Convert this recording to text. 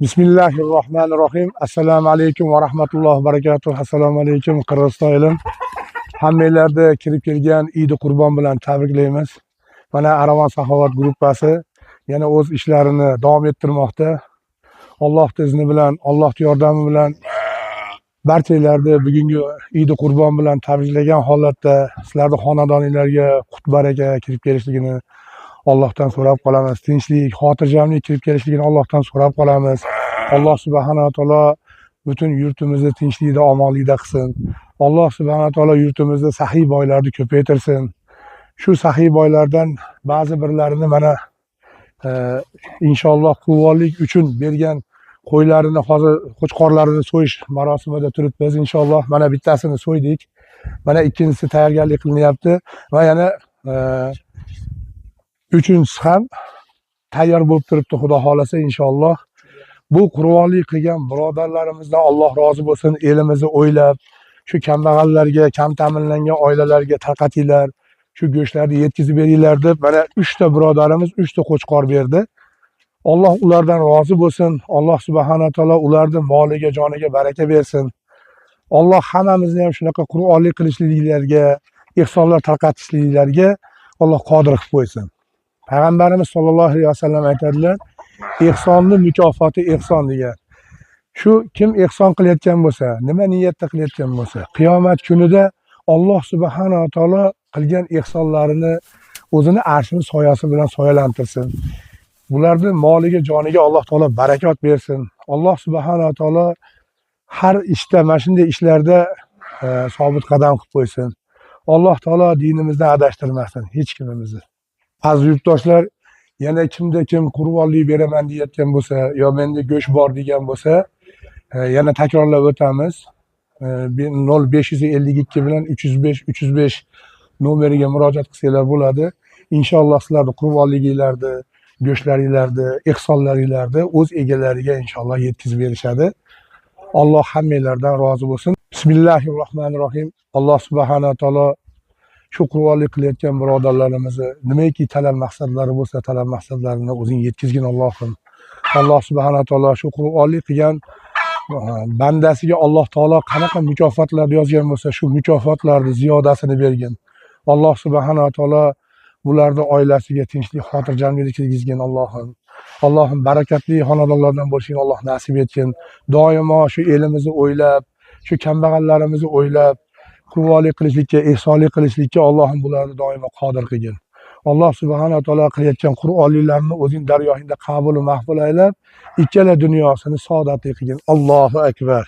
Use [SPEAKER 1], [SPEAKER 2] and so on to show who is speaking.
[SPEAKER 1] Bismillahirrohmanirrohim. Assalomu alaykum va rahmatullohi va barakatuh. Assalomu alaykum Qirg'iziston elim. Hammanglarni kirib kelgan Eid Qurbon bilan tabriklaymiz. Mana Aravon Saxovat guruhi yana o'z ishlarini davom ettirmoqda. Alloh izni bilan, Alloh yordami bilan barchalarni bugungi Eid Qurbon bilan tabriklagan holatda sizlarning xonadoningizga qut baraka kirib kelishligini Allohdan so'rab qolamiz. Tinchlik, xotirjamlik kirib kelishligini Allohdan so'rab qolamiz. Alloh subhanahu va taolo butun yurtimizni tinchlikda, omonlikda qilsin. Alloh subhanahu va taolo yurtimizda saxiy boylarni ko'paytirsin. Shu saxiy boylardan ba'zi birlarini mana inshaalloh quvvonlik uchun bergan qo'ylarini hozir qo'chqorlarini so'yish marosimida turibmiz. Inshaalloh mana bittasini so'ydik. Mana ikkinchisi tayyorgarlik qilinyapti va yana uchinchisi ham tayyor bo'lib turibdi. Xudo xolasa inshaalloh bu qurbonlik qilgan birodarlarimizdan Alloh rozi bo'lsin. Elimizni o'ylab shu kambag'allarga, kam ta'minlangan oilalarga tarqatinglar, shu go'shtlarni yetkazib beringlar deb mana 3 ta birodarimiz 3 ta qo'chqor berdi. Alloh ulardan rozi bo'lsin. Alloh subhanahu va taolo ularning moliga, joniga baraka bersin. Alloh hammamizni ham shunaqa qurbonlik qilishliklarga, ehsonlar tarqatishliklarga Alloh qodir qilib qo'ysin. Payg'ambarimiz sollallohu alayhi vasallam aytadilar, ehsonni mukofoti ehson degan. Shu kim ehson qilayotgan bo'lsa, nima niyatda qilayotgan bo'lsa, qiyomat kunida Alloh subhanahu va taolo qilgan ehsonlarini o'zini arshining soyasi bilan soyalantirsin. Bularning moliga, joniga Alloh taolo barakot bersin. Alloh subhanahu va taolo har ishda, mana shunday ishlarda sobit qadam qilib qo'ysin. Alloh taolo dinimizdan adashtirmasin hech kimimizni. Aziz yurtdoshlar, yana kimda kim qurbonlik beraman deyotgan bo'lsa, yo menda go'sht bor degan bo'lsa, yana takrorlab o'tamiz. 0552 bilan 305 nomeriga murojaat qilsanglar bo'ladi. Inshaalloh sizlarning qurbonliginglarni, go'shtlaringlarni, ehsonlaringlarni o'z egalariga inshaalloh yetkazib berishadi. Alloh hammanglardan rozi bo'lsin. Bismillahirrohmanirrohim. Alloh subhanahu va taolo shu qurbonlik qilayotgan birodarlarimizni nimaiki talab maqsadlari bo'lsa, talab maqsadlarini o'zing yetkazgin Allohim. Alloh subhanahu va taolo shu qurbonlik qilgan bandasiga Alloh taolo qanaqa mukofotlar yozgan bo'lsa, shu mukofotlarni ziyodasini bergin. Alloh subhanahu va taolo bularning oilasiga tinchlik, xotirjamlik kirgizgin Allohim. Allohim barakatli xonadonlardan bo'lishini Alloh nasib etsin. Doimo shu elimizni o'ylab, shu kambag'allarimizni o'ylab qurbonlik qilishlikka, ehsonlik qilishlikka Allohim bularni doimo qodir qilgin. Alloh subhanahu va taolo qilayotgan qurbonliklarni o'zing dargohingda qabul va maqbul aylab, ikkala dunyosini saodatli qilgin. Allohu akbar.